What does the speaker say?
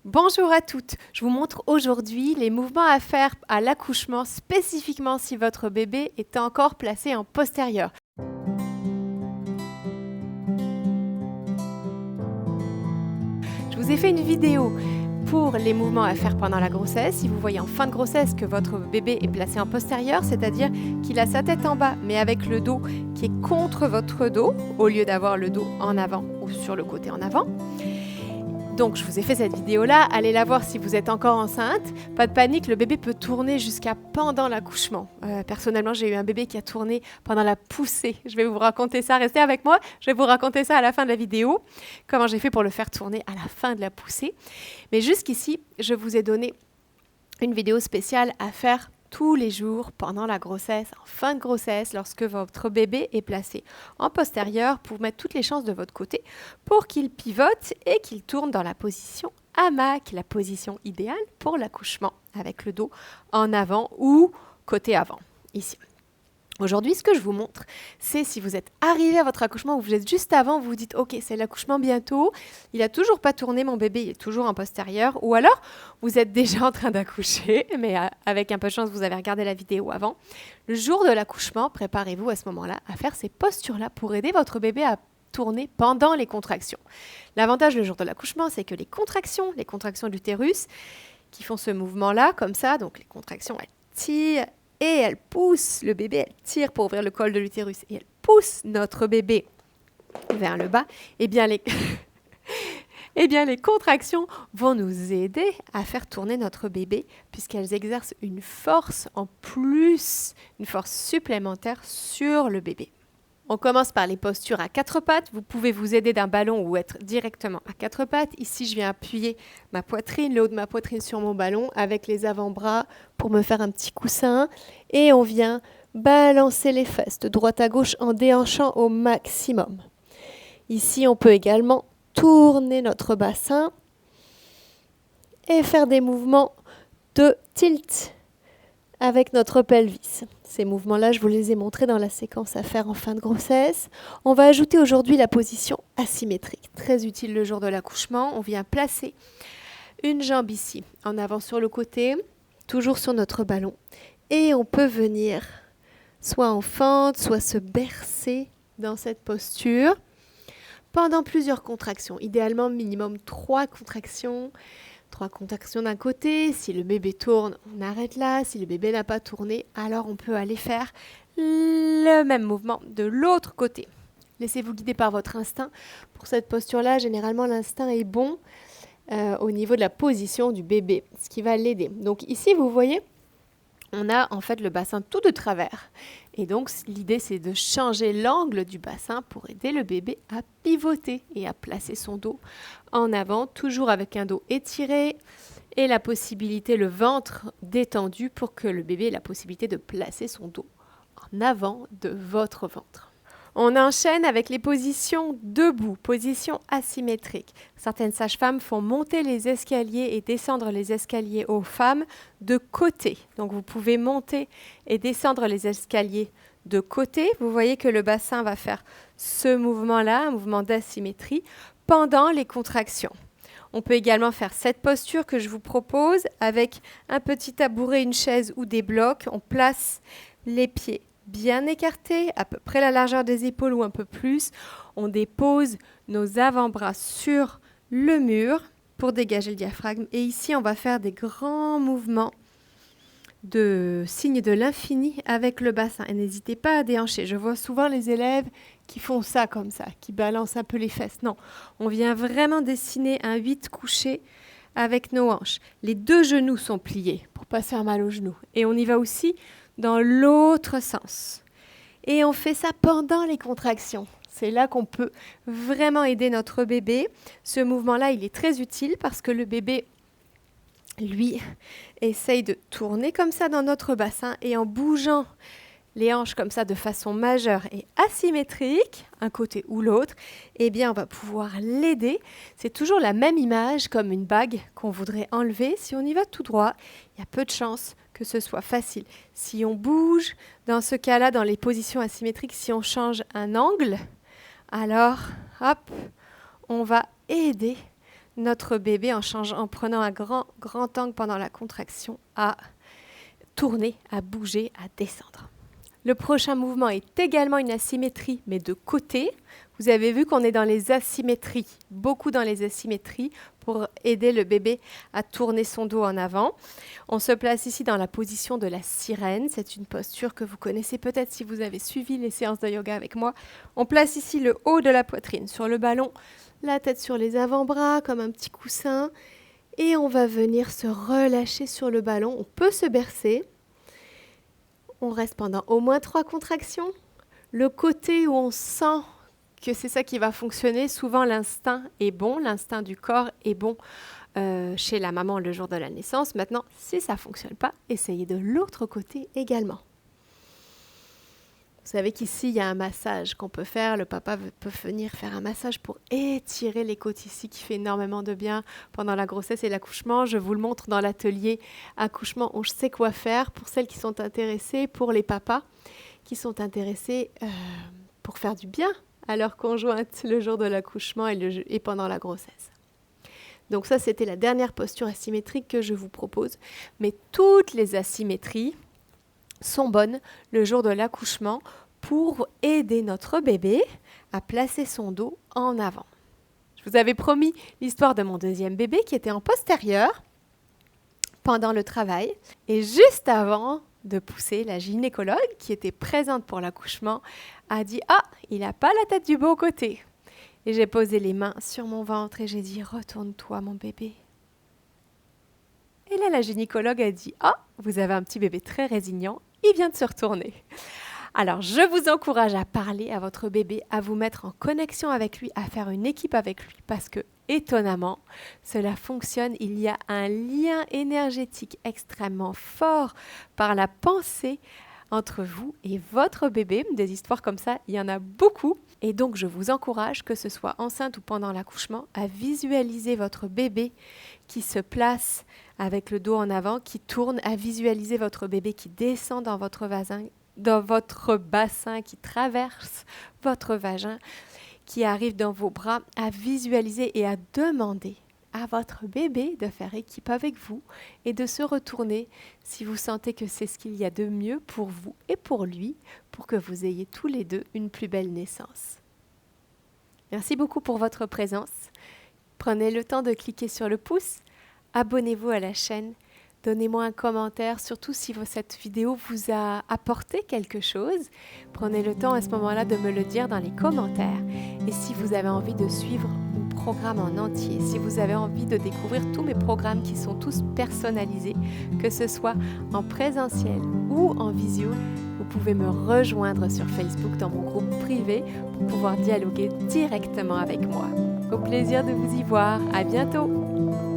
Bonjour à toutes, je vous montre aujourd'hui les mouvements à faire à l'accouchement spécifiquement si votre bébé est encore placé en postérieur. Je vous ai fait une vidéo pour les mouvements à faire pendant la grossesse. Si vous voyez en fin de grossesse que votre bébé est placé en postérieur, c'est-à-dire qu'il a sa tête en bas mais avec le dos qui est contre votre dos au lieu d'avoir le dos en avant ou sur le côté en avant. Donc, je vous ai fait cette vidéo-là, allez la voir si vous êtes encore enceinte. Pas de panique, le bébé peut tourner jusqu'à pendant l'accouchement. Personnellement, j'ai eu un bébé qui a tourné pendant la poussée. Je vais vous raconter ça, restez avec moi. Je vais vous raconter ça à la fin de la vidéo, comment j'ai fait pour le faire tourner à la fin de la poussée. Mais jusqu'ici, je vous ai donné une vidéo spéciale à faire tous les jours pendant la grossesse, en fin de grossesse, lorsque votre bébé est placé en postérieur pour mettre toutes les chances de votre côté pour qu'il pivote et qu'il tourne dans la position hamac, la position idéale pour l'accouchement, avec le dos en avant ou côté avant, ici. Aujourd'hui, ce que je vous montre, c'est si vous êtes arrivé à votre accouchement ou vous êtes juste avant, vous vous dites « Ok, c'est l'accouchement bientôt, il n'a toujours pas tourné, mon bébé, il est toujours en postérieur. » Ou alors, vous êtes déjà en train d'accoucher, mais avec un peu de chance, vous avez regardé la vidéo avant. Le jour de l'accouchement, préparez-vous à ce moment-là à faire ces postures-là pour aider votre bébé à tourner pendant les contractions. L'avantage le jour de l'accouchement, c'est que les contractions de l'utérus, qui font ce mouvement-là, comme ça, donc les contractions, elles tirent, et elle pousse le bébé, elle tire pour ouvrir le col de l'utérus et elle pousse notre bébé vers le bas, eh bien les contractions vont nous aider à faire tourner notre bébé puisqu'elles exercent une force en plus, une force supplémentaire sur le bébé. On commence par les postures à quatre pattes. Vous pouvez vous aider d'un ballon ou être directement à quatre pattes. Ici, je viens appuyer ma poitrine, le haut de ma poitrine sur mon ballon avec les avant-bras pour me faire un petit coussin. Et on vient balancer les fesses de droite à gauche en déhanchant au maximum. Ici, on peut également tourner notre bassin et faire des mouvements de tilt avec notre pelvis. Ces mouvements-là, je vous les ai montrés dans la séquence à faire en fin de grossesse. On va ajouter aujourd'hui la position asymétrique, très utile le jour de l'accouchement. On vient placer une jambe ici, en avant sur le côté, toujours sur notre ballon. Et on peut venir soit en fente, soit se bercer dans cette posture pendant plusieurs contractions. Idéalement, minimum 3 contractions. 3 contractions d'un côté, si le bébé tourne, on arrête là. Si le bébé n'a pas tourné, alors on peut aller faire le même mouvement de l'autre côté. Laissez-vous guider par votre instinct. Pour cette posture-là, généralement, l'instinct est bon au niveau de la position du bébé, ce qui va l'aider. Donc ici, vous voyez, on a en fait le bassin tout de travers. Et donc, l'idée, c'est de changer l'angle du bassin pour aider le bébé à pivoter et à placer son dos en avant, toujours avec un dos étiré et la possibilité, le ventre détendu pour que le bébé ait la possibilité de placer son dos en avant de votre ventre. On enchaîne avec les positions debout, position asymétrique. Certaines sages-femmes font monter les escaliers et descendre les escaliers aux femmes de côté. Donc vous pouvez monter et descendre les escaliers de côté. Vous voyez que le bassin va faire ce mouvement-là, un mouvement d'asymétrie, pendant les contractions. On peut également faire cette posture que je vous propose avec un petit tabouret, une chaise ou des blocs. On place les pieds bien écartés, à peu près la largeur des épaules ou un peu plus. On dépose nos avant-bras sur le mur pour dégager le diaphragme. Et ici, on va faire des grands mouvements de signe de l'infini avec le bassin. Et n'hésitez pas à déhancher. Je vois souvent les élèves qui font ça comme ça, qui balancent un peu les fesses. Non, on vient vraiment dessiner un 8 couché avec nos hanches. Les 2 genoux sont pliés pour pas se faire mal aux genoux. Et on y va aussi dans l'autre sens. Et on fait ça pendant les contractions. C'est là qu'on peut vraiment aider notre bébé. Ce mouvement-là, il est très utile parce que le bébé, lui, essaye de tourner comme ça dans notre bassin et en bougeant les hanches comme ça de façon majeure et asymétrique, un côté ou l'autre, eh bien on va pouvoir l'aider. C'est toujours la même image comme une bague qu'on voudrait enlever. Si on y va tout droit, il y a peu de chances que ce soit facile. Si on bouge, dans ce cas-là, dans les positions asymétriques, si on change un angle, alors, hop, on va aider notre bébé en prenant un grand angle pendant la contraction à tourner, à bouger, à descendre. Le prochain mouvement est également une asymétrie, mais de côté. Vous avez vu qu'on est dans les asymétries, beaucoup dans les asymétries pour aider le bébé à tourner son dos en avant. On se place ici dans la position de la sirène. C'est une posture que vous connaissez peut-être si vous avez suivi les séances de yoga avec moi. On place ici le haut de la poitrine sur le ballon, la tête sur les avant-bras comme un petit coussin. Et on va venir se relâcher sur le ballon. On peut se bercer. On reste pendant au moins 3 contractions. Le côté où on sent que c'est ça qui va fonctionner, souvent l'instinct est bon, l'instinct du corps est bon chez la maman le jour de la naissance. Maintenant, si ça ne fonctionne pas, essayez de l'autre côté également. Vous savez qu'ici, il y a un massage qu'on peut faire. Le papa peut venir faire un massage pour étirer les côtes ici, qui fait énormément de bien pendant la grossesse et l'accouchement. Je vous le montre dans l'atelier accouchement, on sait quoi faire pour celles qui sont intéressées, pour les papas qui sont intéressés pour faire du bien à leur conjointe le jour de l'accouchement et pendant la grossesse. Donc ça, c'était la dernière posture asymétrique que je vous propose. Mais toutes les asymétries sont bonnes le jour de l'accouchement pour aider notre bébé à placer son dos en avant. Je vous avais promis l'histoire de mon deuxième bébé qui était en postérieur pendant le travail. Et juste avant de pousser, la gynécologue qui était présente pour l'accouchement a dit « Ah, il n'a pas la tête du bon côté ». Et j'ai posé les mains sur mon ventre et j'ai dit « Retourne-toi mon bébé ». Et là, la gynécologue a dit « Ah, vous avez un petit bébé très résilient, il vient de se retourner ». Alors, je vous encourage à parler à votre bébé, à vous mettre en connexion avec lui, à faire une équipe avec lui parce que, étonnamment, cela fonctionne. Il y a un lien énergétique extrêmement fort par la pensée entre vous et votre bébé. Des histoires comme ça, il y en a beaucoup. Et donc, je vous encourage, que ce soit enceinte ou pendant l'accouchement, à visualiser votre bébé qui se place avec le dos en avant, qui tourne, à visualiser votre bébé qui descend dans votre bassin, qui traverse votre vagin, qui arrive dans vos bras, à visualiser et à demander à votre bébé de faire équipe avec vous et de se retourner si vous sentez que c'est ce qu'il y a de mieux pour vous et pour lui, pour que vous ayez tous les deux une plus belle naissance. Merci beaucoup pour votre présence. Prenez le temps de cliquer sur le pouce, abonnez-vous à la chaîne, donnez-moi un commentaire, surtout si cette vidéo vous a apporté quelque chose. Prenez le temps à ce moment-là de me le dire dans les commentaires. Et si vous avez envie de suivre mon programme en entier, si vous avez envie de découvrir tous mes programmes qui sont tous personnalisés, que ce soit en présentiel ou en visio, vous pouvez me rejoindre sur Facebook dans mon groupe privé pour pouvoir dialoguer directement avec moi. Au plaisir de vous y voir. À bientôt!